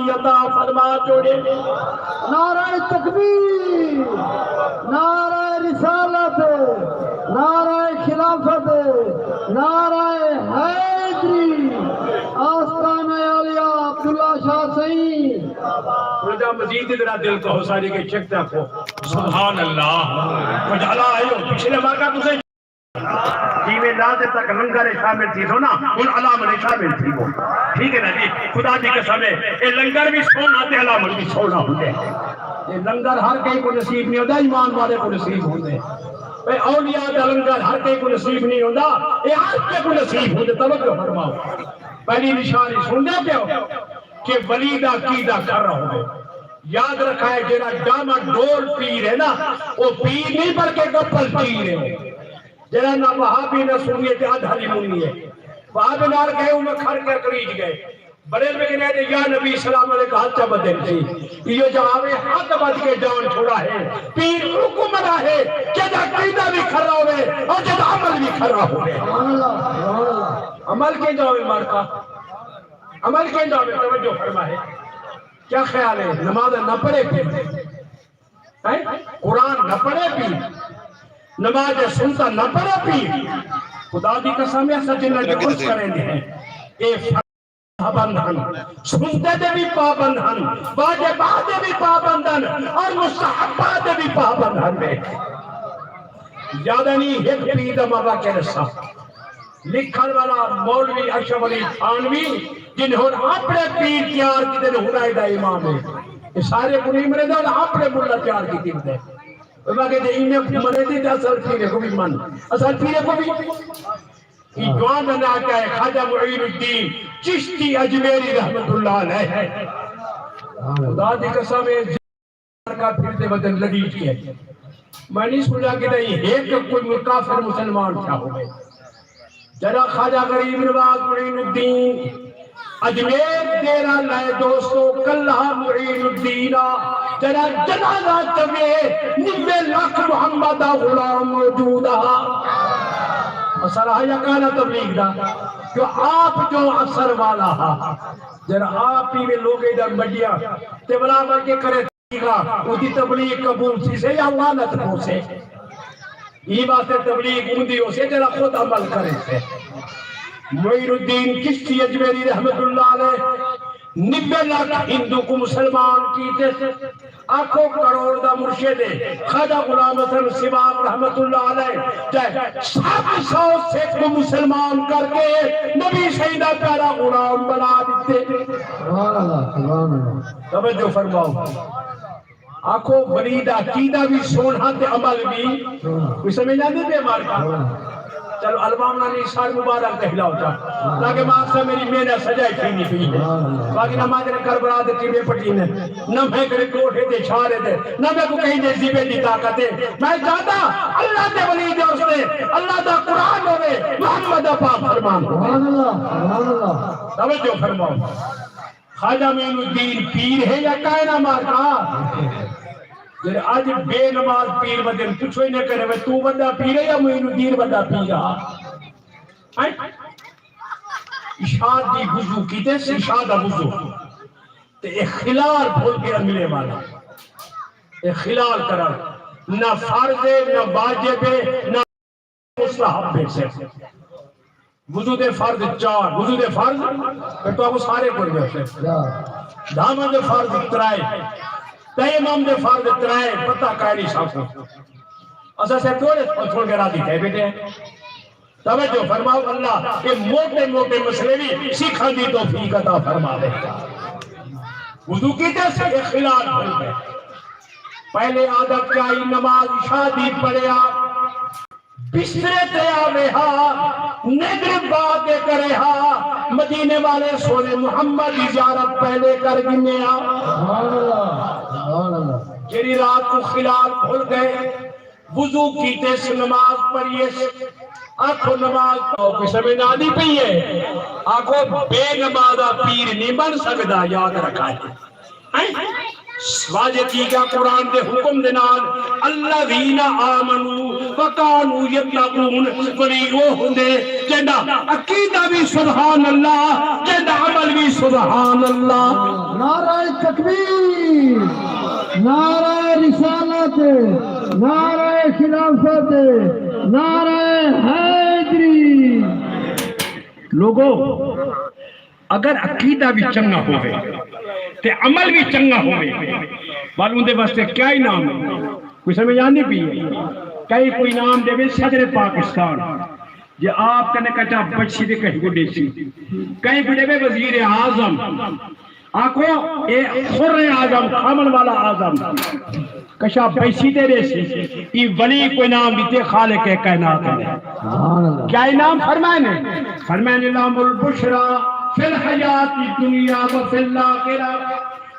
ایمانی عطا فرما جوڑے. نعرہ تکبیر، نعرہ رسالت، نعرہ خلافت، نعرہ حیدری، آستانہ عالیہ عبداللہ شاہ سعید. رجا مزید ادھر دل کو حساری کے چک دیکھو. سبحان اللہ. کچھ علا ہے جو پچھلے واقعہ تُسے جیوے لازے تک لنگر شامل تھی تو نا ان علامت شامل تھی وہ. ٹھیک ہے نا جی. خدا جی کے سمیں اے لنگر بھی سونا تے علامت بھی سونا ہوتے ہیں. یہ لنگر ہر کئی کو نصیب نہیں ہوتا، ایمان والے کو نصیب ہوتے ہیں. اولیاء دا لنگر ہر کئی کو نصیب نہیں ہوتا، یہ ہر کئی کو نصیب ہوتے. توجہ فرماؤ. پہلی نشانی سن دے پہ ہو کہ ولی دا عقیدہ کر رہا ہو. یاد رکھا ہے جینا ڈاما ڈول پیر ہے نا، وہ پیر نہیں بلکہ گپل پیر ہے. جینا نہ وہابی نہ سنیے تھے آدھالی منی ہے. وہابی نال گئے انہیں کھڑ کے قریج گئے. بڑے میں کہنے تھے یا نبی اسلام علیہ کا حد بدل تھی. یہ جوابے حد بد کے جان چھوڑا ہے. پیر حکم منا ہے کہ عقیدہ بھی کھڑا ہوئے اور جد عمل بھی کھڑا ہوئے. عمل کے جاوے مارکا، عمل کے جاوے توجہ فرما ہے. کیا خیال ہے؟ نماز نہ پڑھے پیر، قرآن نہ پڑھے پیر، نماز سنتا نہ پڑھے پیر. خدا دی قسم ہے سجنہ جو کچھ کریں ہیں اے پابند ہن، سنتے دے بھی پابند ہن، واجبات دے بھی پابند ہن اور مستحبات دے بھی پابند ہن. یادہ نہیں ایک پیر مابا کے رسا لکھن والا مولوی اشرف علی تھانوی جنہوں اپنے پیر تیار کی دے ہدایت دا امام ہے. یہ سارے کنی مرے دے اور اپنے ملہ تیار کی دے دے. وہ کہتے ہیں انہیں منے دی تھے اصل پیرے کو بھی من، اصل پیرے کو بھی. یہ جوان بنا آتا ہے خواجہ معین الدین چشتی اجمیری رحمت اللہ علیہ. خدا دی قسم ہے کا پھرتے بدن لگی کی ہے. میں نہیں سمجھا کہ نہیں ایک کوئی کافر مسلمان کیا ہوئے. جرا خواجہ غریب نواز معین الدین اجمیر دیرہ لائے دوستو کلہ معین الدین جرا جنازہ چوے 90 لاکھ محمد غلام موجودہ. اثر آیا کانا تبلیغ دا کہ آپ جو اثر والا ہا جرا آپ ہی میں لوگ ادھر مڈیا تے بلا بل کے کرے تیگا اُدھی تبلیغ قبول سی سے یا وانت ہو سے. یہ بات تبلیغ اندھی ہو سے جرا خود عمل کرے سے. معین الدین چشتی اجمیری رحمت اللہ علیہ 90 لاکھ ہندو کو مسلمان کیتے سے. آنکھوں کروڑ دا مرشد ہے خواجہ غلام حسن سباق رحمت اللہ علیہ جائے 700 سکھ کو مسلمان کر کے نبی سیدہ پیارا غلام بنا دیتے. سبحان اللہ، سبحان اللہ. توجہ فرماؤ. آنکھوں ولیدہ عقیدہ بھی سونا تے عمل بھی کوئی سمجھا دے دے مارکا. چلو البامنا نے سال مبارک دہلا ہوتا تاکہ ماں میری محنت سجائی تھی نہیں پی ہے. باقی نماز نے کربلا دیتی بے پٹی نے نہ میں کرے کوٹھے دے چھارے دے نہ میں کو کہیں دے زیبے دی طاقت ہے. میں چاہتا اللہ دے ولی دے اس نے اللہ دا قرآن ہوئے محمد پاک فرمان ہوئے. سبحان اللہ، سبحان اللہ. توجہ فرماؤ. خواجہ معین الدین پیر ہے یا کائنہ مارکا؟ آج بے نماز پیر بدن کچھ ہوئی نہ کرے میں تو بندہ پیر ہے یا معین الدین بندہ پیر رہا. اشاد دی وضو کیتے سے اشاد وضو تے اخلال بھول کے ملے والا اخلال کرا نہ فرض نہ واجب نہ مستحب سے. وضو دے فرض 4 وضو دے فرض پھر تو آپ سارے پڑھ گئے دامن دے فرض 3 تیمم دے فرض 3 پتہ کائنی ساکھو اسا سے تھوڑے گرا دی کہے بیٹے ہیں. توجہ فرماؤ. اللہ کہ موٹے موٹے مسئلے بھی سیکھا دی توفیق عطا فرما دے. وضو کی جیسے اخلال بھول گئے. پہلے عادت کیا ہی نماز شادی پڑھے آپ بسترے تے آوے ہاں نگر باغ کرے ہاں مدینے والے سونے محمد زیارت پہلے کر گنے ہاں. سبحان اللہ. جری رات کو خلال بھول گئے وضو کیتے سے نماز پڑھیے آنکھوں نماز کوئی سمجھنا نہیں پئی ہے. آنکھوں بے نمازہ پیر نہیں بن سکتا. یاد رکھا ہے واجہ کی کیا قرآن دے حکم دنال الذین آمنوا وکانوا یتقون ولی وہ ہوندے جنہ عقیدہ بھی سبحان اللہ جنہ عمل بھی سبحان اللہ. نعرہ تکبیر نعرہ رسالت نعرہ خلافت نعرہ حیدری لوگوں اگر عقیدہ بھی چنگا ہوئے تے عمل بھی چنگا ہوئے معلوم دے واسطے کیا ہی نام ہے کوئی سمجھ آنی بھی ہے کئی کوئی نام دے بھی صدر پاکستان یہ آپ کنے کچا بچی دے کہیں کو دیسی کہیں کو دے بھی وزیر اعظم آکھو اے خر اعظم خامن والا اعظم کشا بیسی دے دیسی یہ ولی کوئی نام دیتے خالق کائنات ہے کیا نام فرمائنے فرمائنے نام البشرا فی الحیات دنیا و فی الاخرہ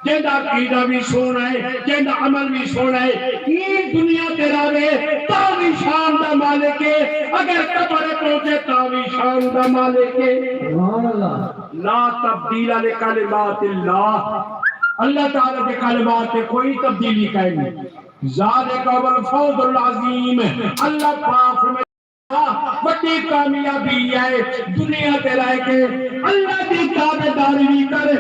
جیندہ عقیدہ بھی سونا ہے جیندہ عمل بھی سونا ہے یہ دنیا تیرا رہے تاوی شان دا مالک ہے اگر قبر پہنچے تاوی شان دا مالک ہے لا تبدیل لکلمات اللہ اللہ تعالیٰ کے کلمات میں کوئی تبدیلی کہیں نہیں ذالک والفوز العظیم اللہ پاک فرمائے بڑی کامیابی ہے دنیا تے رہ کے اللہ کی تابعداری کرے